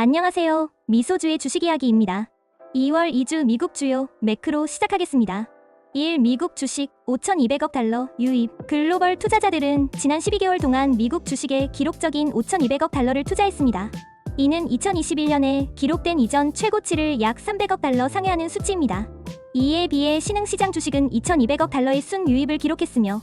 안녕하세요. 미소주의 주식 이야기입니다. 2월 2주 미국 주요 매크로 시작하겠습니다. 1. 미국 주식 5,200억 달러 유입. 글로벌 투자자들은 지난 12개월 동안 미국 주식에 기록적인 5,200억 달러를 투자했습니다. 이는 2021년에 기록된 이전 최고치를 약 300억 달러 상회하는 수치입니다. 이에 비해 신흥시장 주식은 2,200억 달러의 순유입을 기록했으며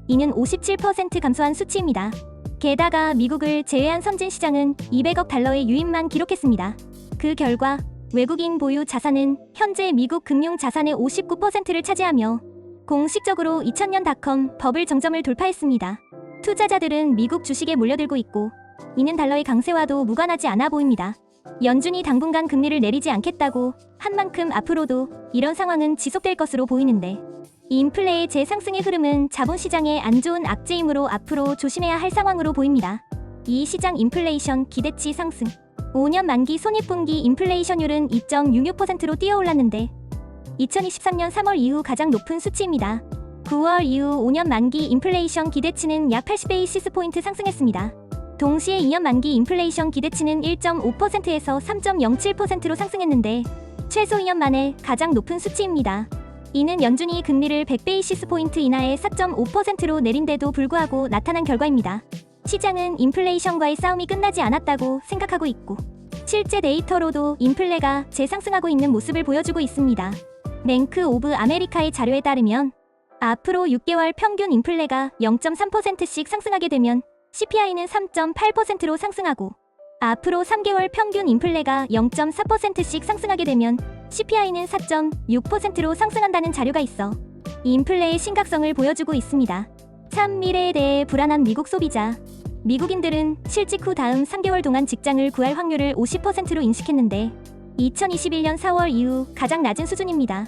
이는 57% 감소한 수치입니다. 게다가 미국을 제외한 선진시장은 200억 달러의 유입만 기록했습니다. 그 결과 외국인 보유 자산은 현재 미국 금융 자산의 59%를 차지하며 공식적으로 2000년 닷컴 버블 정점을 돌파했습니다. 투자자들은 미국 주식에 몰려들고 있고 이는 달러의 강세와도 무관하지 않아 보입니다. 연준이 당분간 금리를 내리지 않겠다고 한 만큼 앞으로도 이런 상황은 지속될 것으로 보이는데 인플레의 재상승의 흐름은 자본시장의 안 좋은 악재이므로 앞으로 조심해야 할 상황으로 보입니다. 이 시장 인플레이션 기대치 상승. 5년 만기 손익분기 인플레이션율은 2.66%로 뛰어올랐는데 2023년 3월 이후 가장 높은 수치입니다. 9월 이후 5년 만기 인플레이션 기대치는 약 80베이시스 포인트 상승했습니다. 동시에 2년 만기 인플레이션 기대치는 1.5%에서 3.07%로 상승했는데 최소 2년 만에 가장 높은 수치입니다. 이는 연준이 금리를 100베이시스 포인트 인하의 4.5%로 내린데도 불구하고 나타난 결과입니다. 시장은 인플레이션과의 싸움이 끝나지 않았다고 생각하고 있고 실제 데이터로도 인플레가 재상승하고 있는 모습을 보여주고 있습니다. 뱅크 오브 아메리카의 자료에 따르면 앞으로 6개월 평균 인플레가 0.3%씩 상승하게 되면 CPI는 3.8%로 상승하고 앞으로 3개월 평균 인플레가 0.4%씩 상승하게 되면 CPI는 4.6%로 상승한다는 자료가 있어 인플레의 심각성을 보여주고 있습니다. 3. 미래에 대해 불안한 미국 소비자. 미국인들은 실직 후 다음 3개월 동안 직장을 구할 확률을 50%로 인식했는데 2021년 4월 이후 가장 낮은 수준입니다.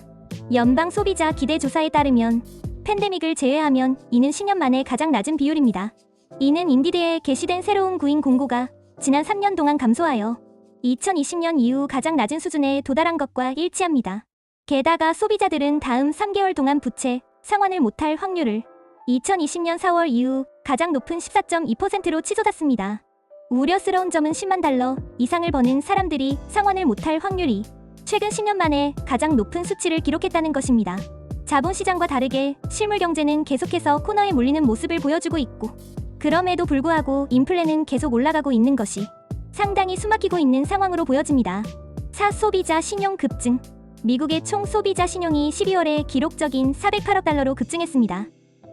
연방 소비자 기대 조사에 따르면 팬데믹을 제외하면 이는 10년 만에 가장 낮은 비율입니다. 이는 인디드에 게시된 새로운 구인 공고가 지난 3년 동안 감소하여 2020년 이후 가장 낮은 수준에 도달한 것과 일치합니다. 게다가 소비자들은 다음 3개월 동안 부채 상환을 못할 확률을 2020년 4월 이후 가장 높은 14.2%로 치솟았습니다. 우려스러운 점은 10만 달러 이상을 버는 사람들이 상환을 못할 확률이 최근 10년 만에 가장 높은 수치를 기록했다는 것입니다. 자본시장과 다르게 실물 경제는 계속해서 코너에 몰리는 모습을 보여주고 있고 그럼에도 불구하고 인플레는 계속 올라가고 있는 것이 상당히 숨막히고 있는 상황으로 보여집니다. 4. 소비자 신용 급증. 미국의 총 소비자 신용이 12월에 기록적인 408억 달러로 급증했습니다.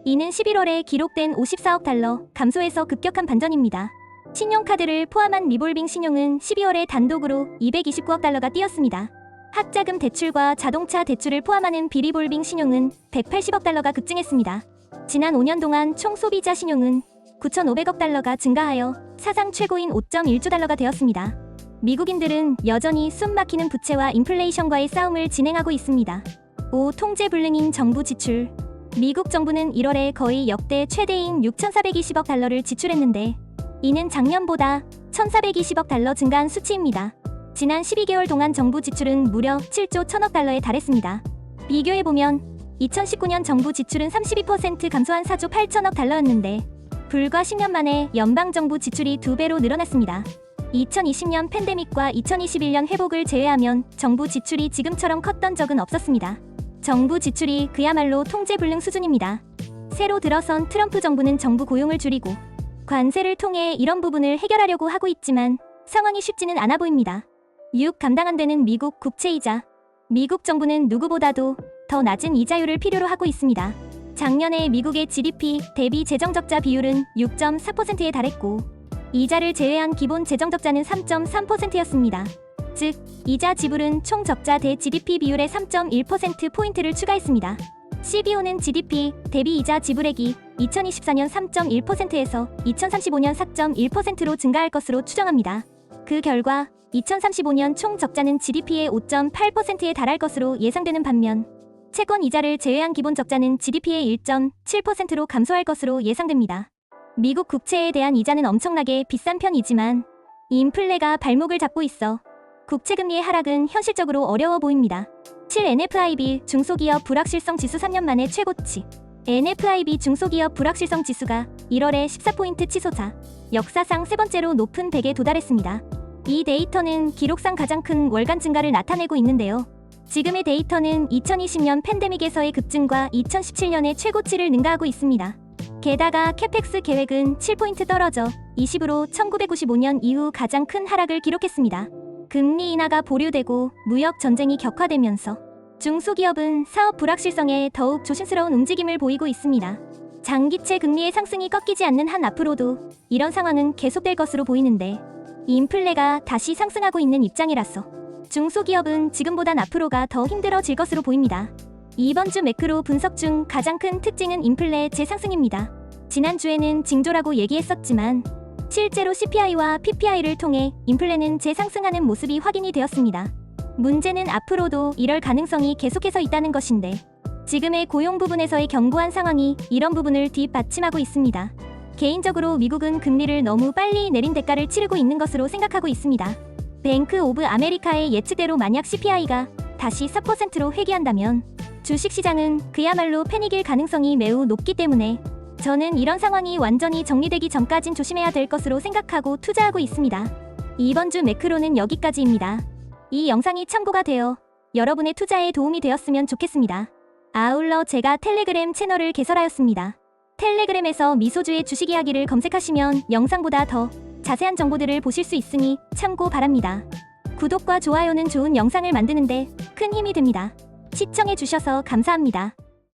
이는 11월에 기록된 54억 달러 감소에서 급격한 반전입니다. 신용카드를 포함한 리볼빙 신용은 12월에 단독으로 229억 달러가 뛰었습니다. 학자금 대출과 자동차 대출을 포함하는 비리볼빙 신용은 180억 달러가 급증했습니다. 지난 5년 동안 총 소비자 신용은 9,500억 달러가 증가하여 사상 최고인 5.1조 달러가 되었습니다. 미국인들은 여전히 숨막히는 부채와 인플레이션과의 싸움을 진행하고 있습니다. 5. 통제 불능인 정부 지출. 미국 정부는 1월에 거의 역대 최대인 6,420억 달러를 지출했는데 이는 작년보다 1,420억 달러 증가한 수치입니다. 지난 12개월 동안 정부 지출은 무려 7조 1,000억 달러에 달했습니다. 비교해보면 2019년 정부 지출은 32% 감소한 4조 8천억 달러였는데 불과 10년 만에 연방정부 지출이 2배로 늘어났습니다. 2020년 팬데믹과 2021년 회복을 제외하면 정부 지출이 지금처럼 컸던 적은 없었습니다. 정부 지출이 그야말로 통제불능 수준입니다. 새로 들어선 트럼프 정부는 정부 고용을 줄이고 관세를 통해 이런 부분을 해결하려고 하고 있지만 상황이 쉽지는 않아 보입니다. 6. 감당 안 되는 미국 국채이자. 미국 정부는 누구보다도 더 낮은 이자율을 필요로 하고 있습니다. 작년에 미국의 GDP 대비 재정적자 비율은 6.4%에 달했고 이자를 제외한 기본 재정적자는 3.3%였습니다. 즉, 이자 지불은 총 적자 대 GDP 비율의 3.1%포인트를 추가했습니다. CBO는 GDP 대비 이자 지불액이 2024년 3.1%에서 2035년 4.1%로 증가할 것으로 추정합니다. 그 결과 2035년 총 적자는 GDP의 5.8%에 달할 것으로 예상되는 반면 채권 이자를 제외한 기본 적자는 GDP의 1.7%로 감소할 것으로 예상됩니다. 미국 국채에 대한 이자는 엄청나게 비싼 편이지만 인플레가 발목을 잡고 있어 국채금리의 하락은 현실적으로 어려워 보입니다. 7. NFIB 중소기업 불확실성 지수 3년 만에 최고치. NFIB 중소기업 불확실성 지수가 1월에 14포인트 치솟아 역사상 세 번째로 높은 100에 도달했습니다. 이 데이터는 기록상 가장 큰 월간 증가를 나타내고 있는데요. 지금의 데이터는 2020년 팬데믹에서의 급증과 2017년의 최고치를 능가하고 있습니다. 게다가 캐펙스 계획은 7포인트 떨어져 20으로 1995년 이후 가장 큰 하락을 기록했습니다. 금리 인하가 보류되고 무역 전쟁이 격화되면서 중소기업은 사업 불확실성에 더욱 조심스러운 움직임을 보이고 있습니다. 장기채 금리의 상승이 꺾이지 않는 한 앞으로도 이런 상황은 계속될 것으로 보이는데 인플레가 다시 상승하고 있는 입장이라서 중소기업은 지금보단 앞으로가 더 힘들어질 것으로 보입니다. 이번 주 매크로 분석 중 가장 큰 특징은 인플레 재상승입니다. 지난주에는 징조라고 얘기했었지만 실제로 CPI와 PPI를 통해 인플레는 재상승하는 모습이 확인이 되었습니다. 문제는 앞으로도 이럴 가능성이 계속해서 있다는 것인데 지금의 고용 부분에서의 견고한 상황이 이런 부분을 뒷받침하고 있습니다. 개인적으로 미국은 금리를 너무 빨리 내린 대가를 치르고 있는 것으로 생각하고 있습니다. 뱅크 오브 아메리카의 예측대로 만약 CPI가 다시 4%로 회귀한다면 주식시장은 그야말로 패닉일 가능성이 매우 높기 때문에 저는 이런 상황이 완전히 정리되기 전까진 조심해야 될 것으로 생각하고 투자하고 있습니다. 이번 주 매크로는 여기까지입니다. 이 영상이 참고가 되어 여러분의 투자에 도움이 되었으면 좋겠습니다. 아울러 제가 텔레그램 채널을 개설하였습니다. 텔레그램에서 미소주의 주식 이야기를 검색하시면 영상보다 더 자세한 정보들을 보실 수 있으니 참고 바랍니다. 구독과 좋아요는 좋은 영상을 만드는데 큰 힘이 됩니다. 시청해주셔서 감사합니다.